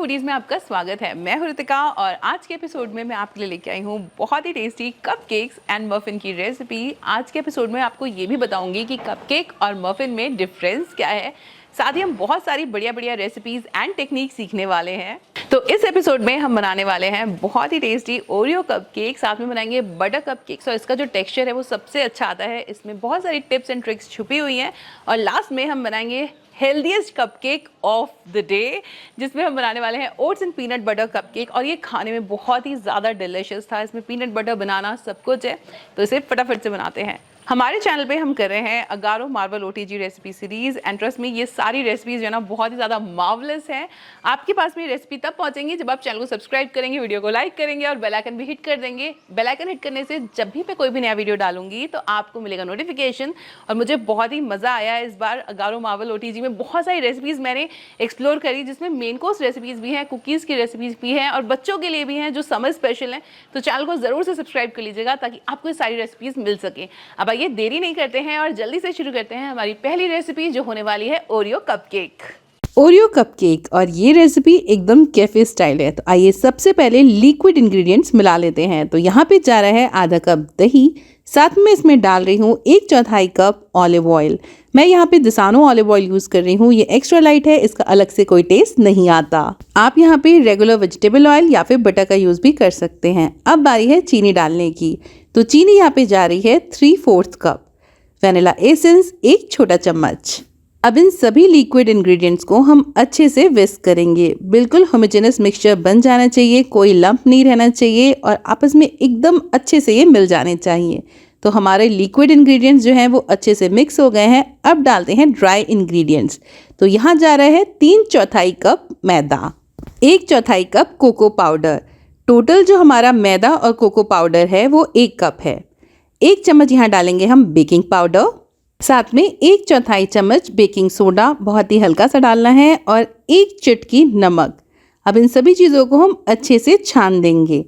Foodies में आपका स्वागत है। मैं हूं रितिका और आज के एपिसोड में मैं आपके लिए लेके आई हूं बहुत ही टेस्टी कपकेक्स एंड मफिन की रेसिपी। आज के एपिसोड में आपको ये भी बताऊंगी कि कपकेक और मफिन में डिफरेंस क्या है। साथ ही हम बहुत सारी बढ़िया रेसिपीज एंड टेक्निक सीखने वाले हैं। तो इस एपिसोड में हम बनाने वाले हैं बहुत ही टेस्टी ओरियो कपकेक, साथ में बनाएंगे बटर कपकेक्स और इसका जो टेक्सचर है वो सबसे अच्छा आता है। इसमें बहुत सारी टिप्स एंड ट्रिक्स छुपी हुई हैं और लास्ट में हम बनाएंगे healthiest cupcake of the day, जिसमें हम बनाने वाले हैं oats and peanut butter cupcake. और ये खाने में बहुत ही ज़्यादा डिलिशियस था। इसमें पीनट बटर बनाना सब कुछ है, तो इसे फटाफट से बनाते हैं। हमारे चैनल पे हम कर रहे हैं Agaro Marvel OTG recipe series and trust में ये सारी रेसिपीज जो है ना बहुत ही ज़्यादा मार्वलस हैं। आपके पास में रेसिपी तब पहुंचेंगी जब आप चैनल को सब्सक्राइब करेंगे, वीडियो को लाइक करेंगे और बेल आइकन भी हिट कर देंगे। बेल आइकन हिट करने से जब भी मैं कोई भी नया वीडियो डालूंगी तो आपको मिलेगा नोटिफिकेशन। और मुझे बहुत ही मज़ा आया इस बार अगारो मार्वल ओटीजी में। बहुत सारी रेसिपीज़ मैंने एक्सप्लोर करी, जिसमें मेन कोर्स रेसिपीज़ भी हैं, कुकीज़ की रेसिपीज़ भी हैं और बच्चों के लिए भी हैं जो समर स्पेशल हैं। तो चैनल को ज़रूर से सब्सक्राइब कर लीजिएगा ताकि आपको ये सारी रेसिपीज़ मिल सकें। अब आइए देरी नहीं करते हैं और जल्दी से शुरू करते हैं हमारी पहली रेसिपी, जो होने वाली है ओरियो कपकेक। ओरियो कपकेक, और ये रेसिपी एकदम कैफे स्टाइल है। तो आइए सबसे पहले लिक्विड इंग्रेडिएंट्स मिला लेते हैं। तो यहाँ पे जा रहा है आधा कप दही, साथ में इसमें डाल रही हूँ 1/4 कप ऑलिव ऑयल। मैं यहाँ पे दिसानो ऑलिव ऑयल यूज कर रही हूँ। ये एक्स्ट्रा लाइट है, इसका अलग से कोई टेस्ट नहीं आता। आप यहाँ पे रेगुलर वेजिटेबल ऑयल या फिर बटर का यूज भी कर सकते हैं। अब बारी है चीनी डालने की। तो चीनी यहाँ पे जा रही है 3/4 कप। वैनिला एसेंस 1 छोटा चम्मच। अब इन सभी लिक्विड इंग्रेडिएंट्स को हम अच्छे से विस्क करेंगे। बिल्कुल होमोजेनस मिक्सचर बन जाना चाहिए, कोई लंप नहीं रहना चाहिए और आपस में एकदम अच्छे से ये मिल जाने चाहिए। तो हमारे लिक्विड इंग्रेडिएंट्स जो हैं वो अच्छे से मिक्स हो गए हैं। अब डालते हैं ड्राई इंग्रेडिएंट्स। तो यहाँ जा रहा है 3/4 कप मैदा, 1/4 कप कोको पाउडर। टोटल जो हमारा मैदा और कोको पाउडर है वो 1 कप है। 1 चम्मच यहाँ डालेंगे हम बेकिंग पाउडर, साथ में 1/4 चम्मच बेकिंग सोडा, बहुत ही हल्का सा डालना है, और 1 चुटकी नमक। अब इन सभी चीज़ों को हम अच्छे से छान देंगे।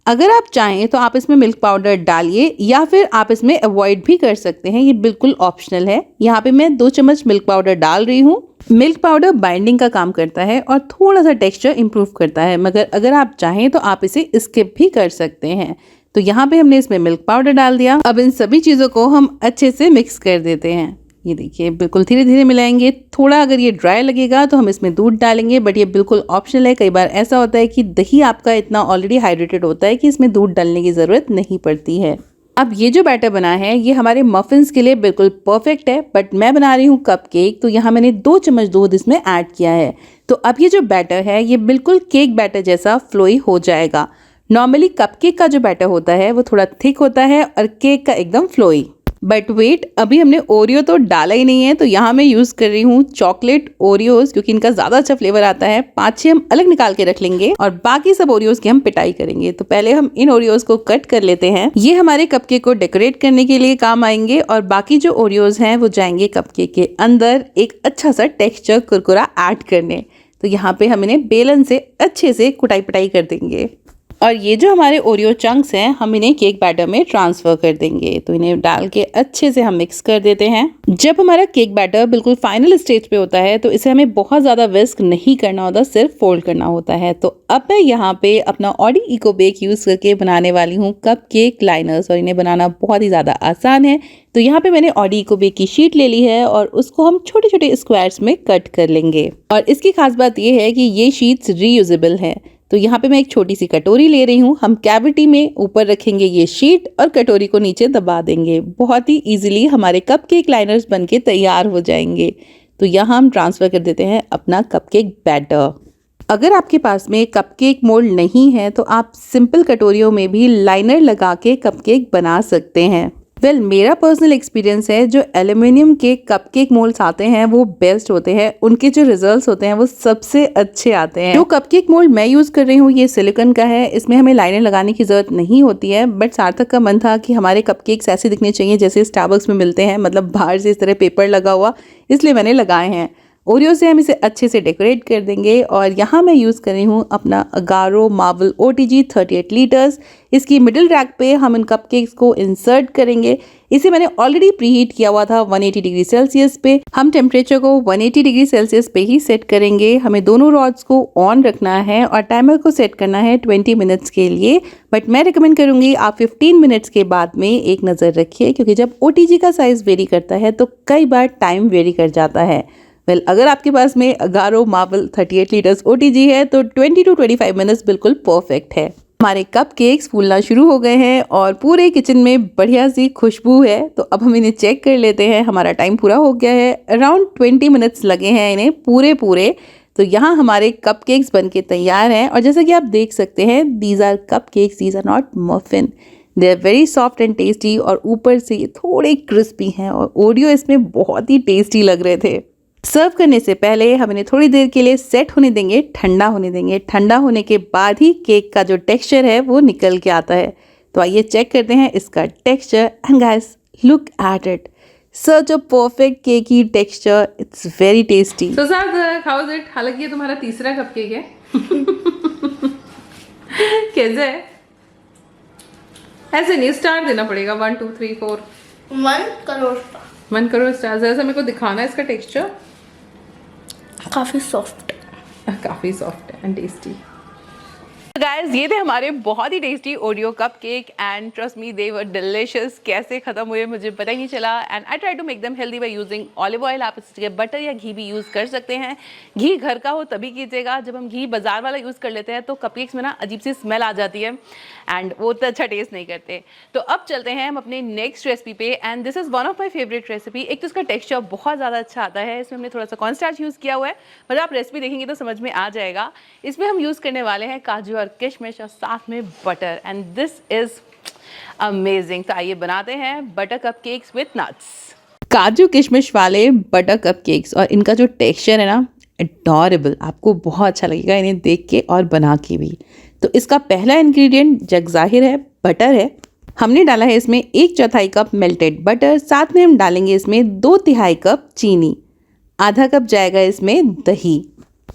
अगर आप चाहें तो आप इसमें मिल्क पाउडर डालिए या फिर आप इसमें अवॉइड भी कर सकते हैं, ये बिल्कुल ऑप्शनल है। यहाँ पे मैं 2 चम्मच मिल्क पाउडर डाल रही हूँ। मिल्क पाउडर बाइंडिंग का काम करता है और थोड़ा सा टेक्स्चर इम्प्रूव करता है, मगर अगर आप चाहें तो आप इसे स्किप भी कर सकते हैं। तो यहाँ पे हमने इसमें मिल्क पाउडर डाल दिया। अब इन सभी चीज़ों को हम अच्छे से मिक्स कर देते हैं। ये देखिए बिल्कुल धीरे धीरे मिलाएंगे। थोड़ा अगर ये ड्राई लगेगा तो हम इसमें दूध डालेंगे, बट ये बिल्कुल ऑप्शनल है। कई बार ऐसा होता है कि दही आपका इतना ऑलरेडी हाइड्रेटेड होता है कि इसमें दूध डालने की ज़रूरत नहीं पड़ती है। अब ये जो बैटर बना है ये हमारे मफिन्स के लिए बिल्कुल परफेक्ट है, बट मैं बना रही हूँ कपकेक, तो यहाँ मैंने 2 चम्मच दूध इसमें ऐड किया है। तो अब ये जो बैटर है ये बिल्कुल केक बैटर जैसा फ्लोई हो जाएगा। नॉर्मली कपकेक का जो बैटर होता है वो थोड़ा थिक होता है और केक का एकदम फ्लोई। बट वेट, अभी हमने ओरियो तो डाला ही नहीं है। तो यहाँ मैं यूज़ कर रही हूँ चॉकलेट ओरियोज, क्योंकि इनका ज़्यादा अच्छा फ्लेवर आता है। 5-6 हम अलग निकाल के रख लेंगे और बाकी सब ओरियोज की हम पिटाई करेंगे। तो पहले हम इन ओरियोज को कट कर लेते हैं। ये हमारे कपकेक को डेकोरेट करने के लिए काम आएंगे और बाकी जो ओरियोज हैं वो जाएंगे कपकेक के अंदर एक अच्छा सा टेक्स्चर कुरकुरा ऐड करने। तो यहाँ पे हम इन्हें बेलन से अच्छे से कुटाई पिटाई कर देंगे और ये जो हमारे ओरियो चंक्स हैं हम इन्हें केक बैटर में ट्रांसफ़र कर देंगे। तो इन्हें डाल के अच्छे से हम मिक्स कर देते हैं। जब हमारा केक बैटर बिल्कुल फाइनल स्टेज पे होता है तो इसे हमें बहुत ज़्यादा विस्क नहीं करना होता, सिर्फ फोल्ड करना होता है। तो अब मैं यहाँ पे अपना ऑडी इको बेक यूज़ करके बनाने वाली हूँ कप केक लाइनर्स, और इन्हें बनाना बहुत ही ज़्यादा आसान है। तो यहाँ पे मैंने ऑडी इको बेक की शीट ले ली है और उसको हम छोटे छोटे स्क्वायर्स में कट कर लेंगे। और इसकी खास बात ये है कि ये शीट्स रीयूजेबल है। तो यहाँ पे मैं एक छोटी सी कटोरी ले रही हूँ। हम कैविटी में ऊपर रखेंगे ये शीट और कटोरी को नीचे दबा देंगे। बहुत ही इजीली हमारे कपकेक लाइनर्स बनके तैयार हो जाएंगे। तो यहाँ हम ट्रांसफ़र कर देते हैं अपना कपकेक बैटर। अगर आपके पास में कपकेक मोल्ड नहीं है तो आप सिंपल कटोरियों में भी लाइनर लगा के कपकेक बना सकते हैं। वेल, मेरा पर्सनल एक्सपीरियंस है जो एल्युमिनियम के कपकेक मोल्ड्स आते हैं वो बेस्ट होते हैं। उनके जो रिजल्ट्स होते हैं वो सबसे अच्छे आते हैं। जो कपकेक मोल्ड मैं यूज़ कर रही हूँ ये सिलिकॉन का है। इसमें हमें लाइनर लगाने की ज़रूरत नहीं होती है, बट सार्थक का मन था कि हमारे कपकेक्स ऐसे दिखने चाहिए जैसे स्टारबक्स में मिलते हैं, मतलब बाहर से इस तरह पेपर लगा हुआ, इसलिए मैंने लगाए हैं। ओरियो से हम इसे अच्छे से डेकोरेट कर देंगे और यहाँ मैं यूज़ कर रही हूँ अपना अगारो मार्बल OTG 38 लीटर्स। इसकी मिडिल रैक पे हम इन कपकेक्स को इंसर्ट करेंगे। इसे मैंने ऑलरेडी प्रीहीट किया हुआ था 180 डिग्री सेल्सियस पे। हम टेम्परेचर को 180 डिग्री सेल्सियस पे ही सेट करेंगे। हमें दोनों रॉड्स को ऑन रखना है और टाइमर को सेट करना है 20 मिनट्स के लिए, बट मैं रिकमेंड करूँगी आप 15 मिनट्स के बाद में एक नज़र रखिए, क्योंकि जब OTG का साइज़ वेरी करता है तो कई बार टाइम वेरी कर जाता है। अगर आपके पास में अगारो मार्बल 38 लीटर्स OTG है तो 20 to 25 मिनट्स बिल्कुल परफेक्ट है। हमारे कपकेक्स फूलना शुरू हो गए हैं और पूरे किचन में बढ़िया सी खुशबू है। तो अब हम इन्हें चेक कर लेते हैं। हमारा टाइम पूरा हो गया है, अराउंड 20 मिनट्स लगे हैं इन्हें पूरे। तो यहाँ हमारे कपकेक्स बनके तैयार हैं और जैसा कि आप देख सकते हैं, these are cupcakes, these are not muffin. They are very soft and tasty और ऊपर से ये थोड़े क्रिस्पी हैं और ओरियो इसमें बहुत ही टेस्टी लग रहे थे। सर्व करने से पहले हम इन्हें थोड़ी देर के लिए सेट होने देंगे, ठंडा होने देंगे। ठंडा होने के बाद ही केक का जो टेक्सचर है वो निकल के आता है। तो आइए चेक करते हैं इसका texture. And guys, look at it, such a perfect cakey texture, it's very tasty. तो साथ हाउ इज इट? हालांकि ये तुम्हारा तीसरा कपकेक है। कैसे है? ऐसे नहीं, स्टार देना पड़ेगा 1 2 3 4 1 करोड़ स्टार। ऐसा मेरे को दिखाना है इसका टेक्सचर। काफ़ी सॉफ्ट एंड टेस्टी। गाइस, ये थे हमारे बहुत ही tasty Oreo cupcake and trust me they were delicious. कैसे खत्म हुए मुझे पता ही नहीं चला। And I try to make them healthy by using olive oil. आप इसके बटर या घी भी यूज़ कर सकते हैं। घी घर का हो तभी कीजिएगा। जब हम घी बाजार वाला यूज़ कर लेते हैं तो कपकेक्स में ना अजीब सी स्मेल आ जाती है एंड वो तो अच्छा टेस्ट नहीं करते। तो अब चलते हैं हम अपने नेक्स्ट रेसिपी पे and this is one of my favourite recipe. एक तो इसका टेक्सचर बहुत ज़्यादा अच्छा आता है। इसमें हमने थोड़ा सा कॉर्नस्टार्च यूज़ किया हुआ है, मतलब आप रेसिपी देखेंगे तो समझ में आ जाएगा। इसमें हम यूज़ करने वाले हैं काजू और किशमिश और साथ में butter and this is amazing. तो आइए बनाते हैं बटर कपकेक्स विथ नट्स। काजू किशमिश वाले बटर कपकेक्स और इनका जो टेक्सचर है ना, एडोरेबल। आपको बहुत अच्छा लगेगा इन्हें देख के और बना के भी। तो इसका पहला इंग्रेडिएंट जग जाहिर है, बटर है। हमने डाला है इसमें 1/4 कप मेल्टेड बटर। साथ में हम डालेंगे इसमें 2/3 कप चीनी। आधा कप जाएगा इसमें दही।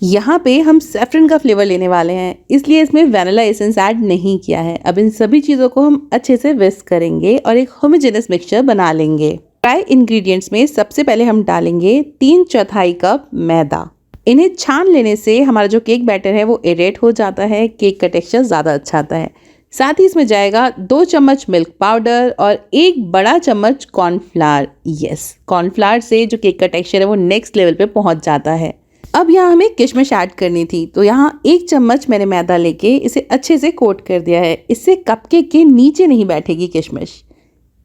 यहाँ पे हम सैफरन का फ्लेवर लेने वाले हैं, इसलिए इसमें वैनिला एसेंस ऐड नहीं किया है। अब इन सभी चीज़ों को हम अच्छे से विस्क करेंगे और एक होमोजेनस मिक्सचर बना लेंगे। ड्राई इंग्रेडिएंट्स में सबसे पहले हम डालेंगे 3/4 कप मैदा। इन्हें छान लेने से हमारा जो केक बैटर है वो एरेट हो जाता है, केक का टेक्सचर ज़्यादा अच्छा आता है। साथ ही इसमें जाएगा 2 चम्मच मिल्क पाउडर और 1 बड़ा चम्मच कॉर्नफ्लावर। यस, कॉर्नफ्लावर से जो केक का टेक्सचर है वो नेक्स्ट लेवल पे पहुंच जाता है। अब यहाँ हमें किशमिश ऐड करनी थी, तो यहाँ 1 चम्मच मैंने मैदा लेके इसे अच्छे से कोट कर दिया है। इससे कपकेक के नीचे नहीं बैठेगी किशमिश।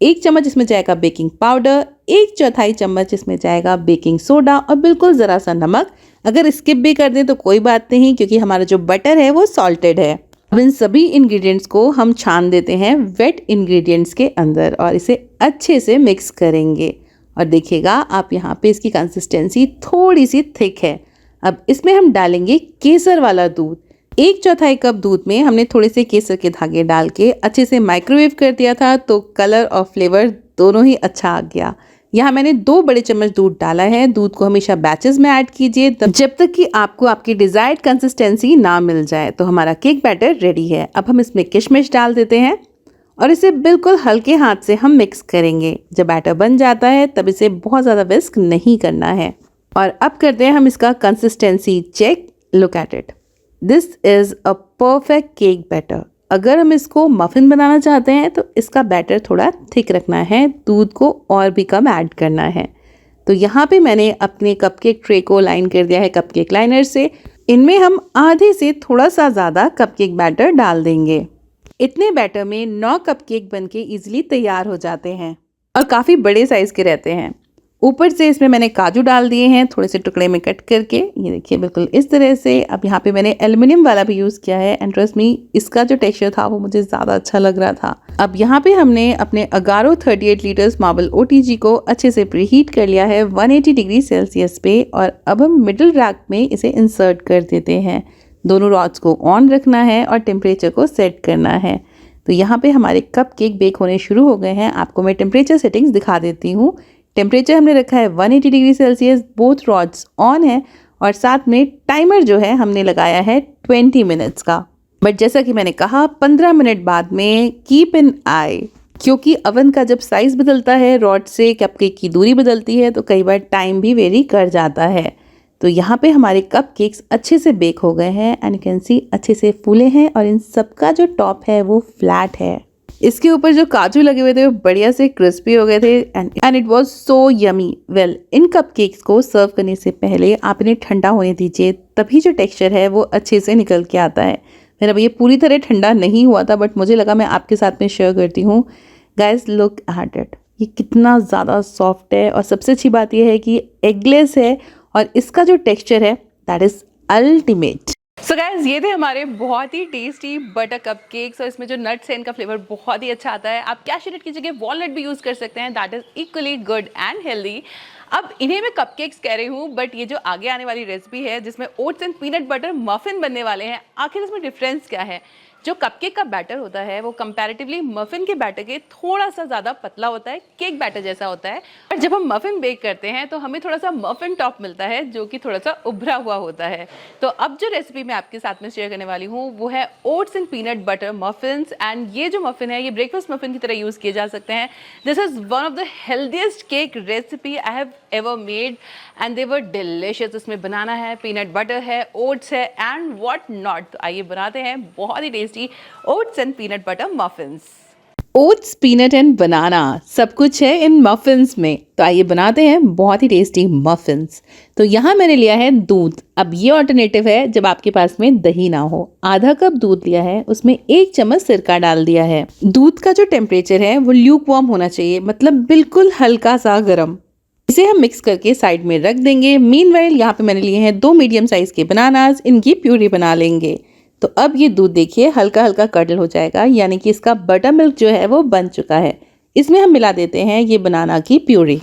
1 चम्मच इसमें जाएगा बेकिंग पाउडर, 1/4 चम्मच इसमें जाएगा बेकिंग सोडा और बिल्कुल ज़रा सा नमक। अगर स्किप भी कर दें तो कोई बात नहीं, क्योंकि हमारा जो बटर है वो सॉल्टेड है। अब इन सभी इंग्रेडिएंट्स को हम छान देते हैं वेट इंग्रेडिएंट्स के अंदर और इसे अच्छे से मिक्स करेंगे। और देखिएगा आप यहाँ पे इसकी कंसिस्टेंसी थोड़ी सी थिक है। अब इसमें हम डालेंगे केसर वाला दूध। 1/4 कप दूध में हमने थोड़े से केसर के धागे डाल के अच्छे से माइक्रोवेव कर दिया था, तो कलर और फ्लेवर दोनों ही अच्छा आ गया। यहाँ मैंने 2 बड़े चम्मच दूध डाला है। दूध को हमेशा बैचेस में ऐड कीजिए जब तक कि आपको आपकी डिजायर्ड कंसिस्टेंसी ना मिल जाए। तो हमारा केक बैटर रेडी है। अब हम इसमें किशमिश डाल देते हैं और इसे बिल्कुल हल्के हाथ से हम मिक्स करेंगे। जब बैटर बन जाता है तब इसे बहुत ज़्यादा विस्क नहीं करना है। और अब करते हैं हम इसका consistency check. Look at it, this is a perfect cake batter. अगर हम इसको मफ़िन बनाना चाहते हैं तो इसका बैटर थोड़ा थिक रखना है, दूध को और भी कम ऐड करना है। तो यहाँ पे मैंने अपने कपकेक ट्रे को लाइन कर दिया है कपकेक लाइनर से। इनमें हम आधे से थोड़ा सा ज़्यादा कपकेक बैटर डाल देंगे। इतने बैटर में 9 कपकेक बनके इजीली तैयार हो जाते हैं और काफ़ी बड़े साइज़ के रहते हैं। ऊपर से इसमें मैंने काजू डाल दिए हैं थोड़े से टुकड़े में कट करके। ये देखिए बिल्कुल इस तरह से। अब यहाँ पे मैंने एल्युमिनियम वाला भी यूज़ किया है एंड ट्रस्ट मी इसका जो टेक्सचर था वो मुझे ज़्यादा अच्छा लग रहा था। अब यहाँ पे हमने अपने अगारो 38 लीटर्स मार्बल OTG को अच्छे से प्रीहीट कर लिया है 180 डिग्री सेल्सियस पे और अब हम मिडिल रैक में इसे इंसर्ट कर देते हैं। दोनों रॉड्स को ऑन रखना है और टेम्परेचर को सेट करना है। तो यहाँ पे हमारे कपकेक बेक होने शुरू हो गए हैं। आपको मैं टेम्परेचर सेटिंग्स दिखा देती हूँ। टेम्परेचर हमने रखा है 180 degree Celsius, both rods on है और साथ में टाइमर जो है हमने लगाया है 20 मिनट्स का। बट जैसा कि मैंने कहा 15 मिनट बाद में कीप एन आई, क्योंकि अवन का जब साइज़ बदलता है रॉड से कपकेक की दूरी बदलती है तो कई बार टाइम भी वेरी कर जाता है। तो यहाँ पे हमारे कपकेक्स अच्छे से बेक हो गए हैं एंड यू कैन सी अच्छे से फूले हैं और इन सब का जो टॉप है वो फ्लैट है। इसके ऊपर जो काजू लगे हुए थे वो बढ़िया से क्रिस्पी हो गए थे and it was so yummy. Well, in cupcakes को सर्व करने से पहले आप इन्हें ठंडा होने दीजिए, तभी जो टेक्सचर है वो अच्छे से निकल के आता है। मेरा ये पूरी तरह ठंडा नहीं हुआ था बट मुझे लगा मैं आपके साथ में शेयर करती हूँ। गाइस लुक एट इट, ये कितना ज़्यादा सॉफ्ट है और सबसे अच्छी बात ये है कि एगलेस है और इसका जो टेक्सचर है that is ultimate. So guys, ये थे हमारे बहुत ही टेस्टी बटर कपकेक्स और इसमें जो नट्स है इनका फ्लेवर बहुत ही अच्छा आता है। आप कैश्यू नट की जगह वॉलनट भी यूज़ कर सकते हैं, that is equally good and healthy. अब इन्हें मैं कपकेक्स कह रही हूँ बट ये जो आगे आने वाली रेसिपी है जिसमें oats and peanut butter muffin बनने वाले हैं, आखिर इसमें डिफरेंस क्या है? जो कपकेक का बैटर होता है वो कंपैरेटिवली मफिन के बैटर के थोड़ा सा ज़्यादा पतला होता है, केक बैटर जैसा होता है। और जब हम मफिन बेक करते हैं तो हमें थोड़ा सा मफिन टॉप मिलता है जो कि थोड़ा सा उभरा हुआ होता है। तो अब जो रेसिपी मैं आपके साथ में शेयर करने वाली हूँ वो है oats and peanut butter muffins. And ये जो मफिन है ये ब्रेकफास्ट मफिन की तरह यूज़ किए जा सकते हैं। This is one of the healthiest cake recipe I have ever made and they were delicious. इसमें बनाना है, पीनट बटर है, ओट्स है एंड व्हाट नॉट। तो आइए बनाते हैं बहुत ही tasty oats and peanut butter muffins. Oats, peanut and banana सब कुछ है इन मफिन्स में, तो आइए बनाते हैं बहुत ही टेस्टी मफिन्स। तो यहाँ मैंने लिया है दूध। अब ये ऑल्टरनेटिव है जब आपके पास में दही ना हो। आधा कप दूध लिया है, उसमें 1 चम्मच सिरका डाल दिया है। दूध का जो टेम्परेचर है वो ल्यूक वार्म होना चाहिए, मतलब बिल्कुल हल्का सा गर्म। इसे हम मिक्स करके साइड में रख देंगे। मीनवाइल यहाँ पे मैंने लिए हैं 2 मीडियम साइज के बनानास, इनकी प्यूरी बना लेंगे। तो अब ये दूध देखिए हल्का हल्का कडल हो जाएगा, यानी कि इसका बटर मिल्क जो है वो बन चुका है। इसमें हम मिला देते हैं ये बनाना की प्यूरी।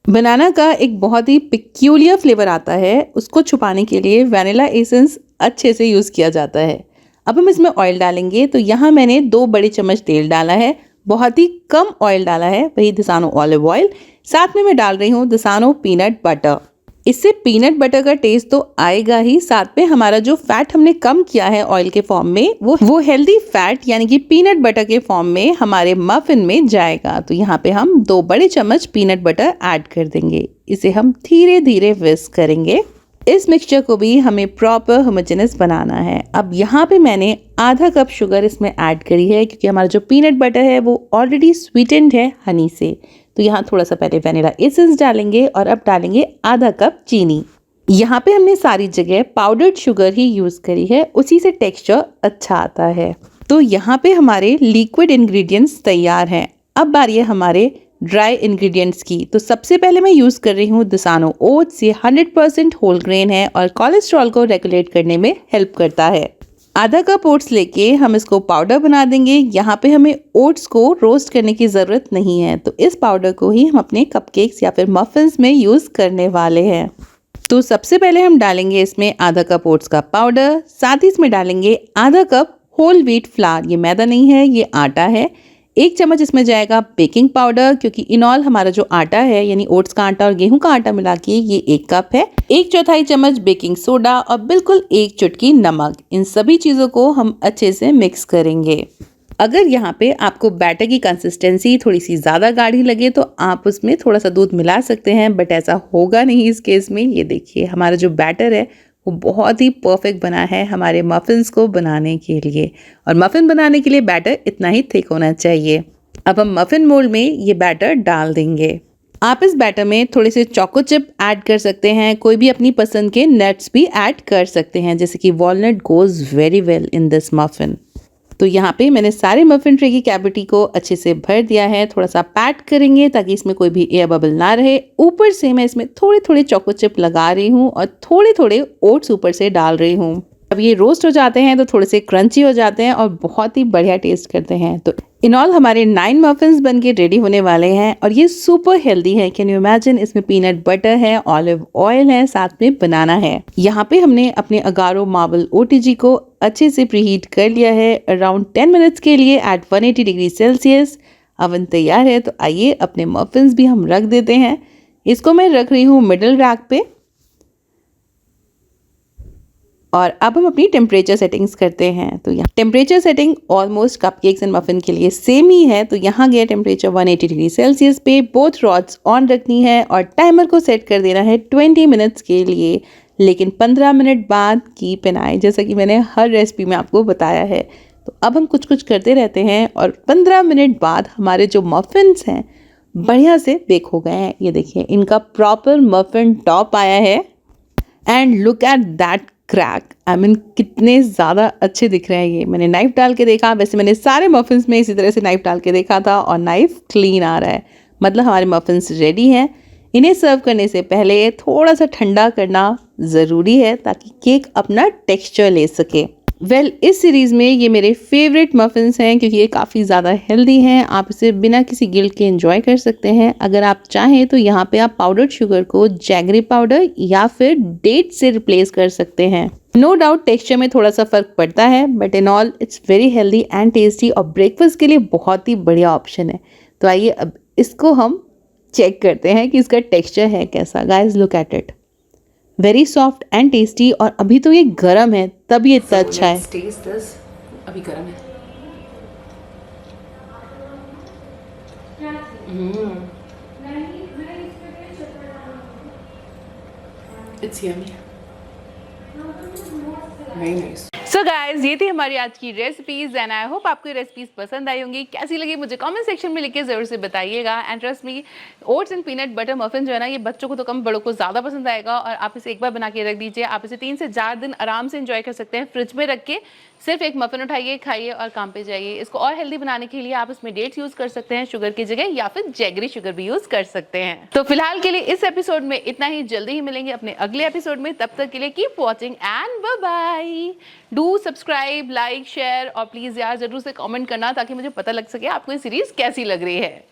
बनाना का एक बहुत ही पिक्यूलियर फ्लेवर आता है, उसको छुपाने के लिए वैनिला एसेंस अच्छे से यूज़ किया जाता है। अब हम इसमें ऑयल डालेंगे। तो यहाँ मैंने 2 बड़े चम्मच तेल डाला है, बहुत ही कम ऑयल डाला है, वही दिसानो ऑलिव ऑयल। साथ में मैं डाल रही हूँ दिसानो पीनट बटर। इससे पीनट बटर का टेस्ट तो आएगा ही, साथ में हमारा जो फैट हमने कम किया है ऑयल के फॉर्म में वो हेल्दी फैट यानी कि पीनट बटर के फॉर्म में हमारे मफिन में जाएगा। तो यहाँ पे हम 2 बड़े चम्मच पीनट बटर ऐड कर देंगे। इसे हम धीरे धीरे विस्क करेंगे। इस मिक्सचर को भी हमें प्रॉपर होमोजेनस बनाना है। अब यहाँ पे मैंने आधा कप शुगर इसमें ऐड करी है क्योंकि हमारा जो पीनट बटर है वो ऑलरेडी स्वीटेंड है हनी से। तो यहाँ थोड़ा सा पहले वैनिला एसेंस डालेंगे और अब डालेंगे आधा कप चीनी। यहाँ पे हमने सारी जगह पाउडर्ड शुगर ही यूज़ करी है, उसी से टेक्सचर अच्छा आता है। तो यहाँ पे हमारे लिक्विड इंग्रेडिएंट्स तैयार हैं। अब बारी है हमारे ड्राई इंग्रेडिएंट्स की। तो सबसे पहले मैं यूज़ कर रही हूँ दिसानो ओट्स। ये 100% होल ग्रेन है और कोलेस्ट्रॉल को रेगुलेट करने में हेल्प करता है। आधा कप ओट्स लेके हम इसको पाउडर बना देंगे। यहाँ पे हमें ओट्स को रोस्ट करने की ज़रूरत नहीं है, तो इस पाउडर को ही हम अपने कपकेक्स या फिर मफिन्स में यूज़ करने वाले हैं। तो सबसे पहले हम डालेंगे इसमें आधा कप ओट्स का पाउडर, साथ ही इसमें डालेंगे आधा कप होल व्हीट फ्लावर। ये मैदा नहीं है, ये आटा है। 1 चम्मच इसमें जाएगा बेकिंग पाउडर, क्योंकि इनऑल हमारा जो आटा है यानी ओट्स का आटा और गेहूं का आटा मिला के ये 1 कप है। 1/4 चम्मच बेकिंग सोडा और बिल्कुल 1 चुटकी नमक। इन सभी चीज़ों को हम अच्छे से मिक्स करेंगे। अगर यहाँ पे आपको बैटर की कंसिस्टेंसी थोड़ी सी ज़्यादा गाढ़ी लगे तो आप उसमें थोड़ा सा दूध मिला सकते हैं, बट ऐसा होगा नहीं इस केस में। ये देखिए हमारा जो बैटर है वो बहुत ही परफेक्ट बना है हमारे मफिन्स को बनाने के लिए। और मफिन बनाने के लिए बैटर इतना ही थिक होना चाहिए। अब हम मफिन मोल्ड में ये बैटर डाल देंगे। आप इस बैटर में थोड़े से चोको चिप ऐड कर सकते हैं, कोई भी अपनी पसंद के नट्स भी ऐड कर सकते हैं, जैसे कि walnut goes very well in this muffin. तो यहाँ पे मैंने सारे मफिन ट्रे की कैविटी को अच्छे से भर दिया है। थोड़ा सा पैट करेंगे ताकि इसमें कोई भी एयर बबल ना रहे। ऊपर से मैं इसमें थोड़े थोड़े चोको चिप लगा रही हूँ और थोड़े थोड़े ओट्स ऊपर से डाल रही हूँ। अब ये रोस्ट हो जाते हैं तो थोड़े से क्रंची हो जाते हैं और बहुत ही बढ़िया टेस्ट करते हैं। तो इन ऑल हमारे 9 मफिन्स बन के रेडी होने वाले हैं और ये सुपर हेल्दी है। कैन यू इमेजिन, इसमें पीनट बटर है, ऑलिव ऑयल है, साथ में बनाना है। यहाँ पे हमने अपने अगारो मार्बल ओटीजी को अच्छे से प्रीहीट कर लिया है अराउंड 10 मिनट्स के लिए एट 180 डिग्री सेल्सियस। अवन तैयार है, तो आइए अपने मफिन्स भी हम रख देते हैं। इसको मैं रख रही हूँ मिडल रैक पे। और अब हम अपनी टेम्परेचर सेटिंग्स करते हैं। तो यहाँ temperature setting almost cupcakes and muffin के लिए सेम ही है। तो यहाँ गया टेम्परेचर 180 डिग्री सेल्सियस पे, बोथ रॉड्स ऑन रखनी है और टाइमर को सेट कर देना है 20 मिनट्स के लिए, लेकिन 15 मिनट बाद कीप एन आई, जैसा कि मैंने हर रेसिपी में आपको बताया है। तो अब हम कुछ कुछ करते रहते हैं और 15 मिनट बाद हमारे जो मफिन्स हैं बढ़िया से बेक हो गए हैं। ये देखिए इनका प्रॉपर मफिन टॉप आया है and look at that crack. I mean कितने ज़्यादा अच्छे दिख रहे हैं ये। मैंने नाइफ़ डाल के देखा, वैसे मैंने सारे मफिन्स में इसी तरह से नाइफ़ डाल के देखा था और नाइफ़ क्लीन आ रहा है, मतलब हमारे मफिन्स रेडी हैं। इन्हें सर्व करने से पहले थोड़ा सा ठंडा करना ज़रूरी है ताकि केक अपना टेक्सचर ले सके। इस सीरीज़ में ये मेरे फेवरेट मफिन्स हैं क्योंकि ये काफ़ी ज़्यादा हेल्दी हैं। आप इसे बिना किसी गिल्ट के एंजॉय कर सकते हैं। अगर आप चाहें तो यहाँ पे आप पाउडर्ड शुगर को जैगरी पाउडर या फिर डेट से रिप्लेस कर सकते हैं। नो डाउट टेक्सचर में थोड़ा सा फ़र्क पड़ता है, but in all it's very healthy and tasty और ब्रेकफास्ट के लिए बहुत ही बढ़िया ऑप्शन है। तो आइए अब इसको हम चेक करते हैं कि इसका टेक्सचर है कैसा। Guys look at it, very soft and tasty. और अभी तो ये गर्म है तब ये इतना अच्छा है। टेस्ट दिस, अभी गर्म है। It's yummy, very nice. So guys ये थी हमारी आज की रेसिपीज एंड आई होप आपको ये रेसिपीज पसंद आई होंगी। कैसी लगी मुझे कमेंट सेक्शन में लिख के जरूर से बताइएगा। And trust me, oats and peanut butter muffin जो है ना, ये बच्चों को तो कम बड़ों को ज़्यादा पसंद आएगा। और आप इसे एक बार बना के रख दीजिए, आप इसे 3 से 4 दिन आराम से एंजॉय कर सकते हैं। फ्रिज में रख के सिर्फ एक मफिन उठाइए, खाइए और काम पे जाइए। इसको और हेल्दी बनाने के लिए आप इसमें डेट्स यूज़ कर सकते हैं शुगर की जगह, या फिर जैगरी शुगर भी यूज़ कर सकते हैं। तो फिलहाल के लिए इस एपिसोड में इतना ही। जल्दी ही मिलेंगे अपने अगले एपिसोड में, तब तक के लिए keep watching and bye bye. Do subscribe, like, share और प्लीज़ यार ज़रूर से कमेंट करना ताकि मुझे पता लग सके आपको ये सीरीज़ कैसी लग रही है।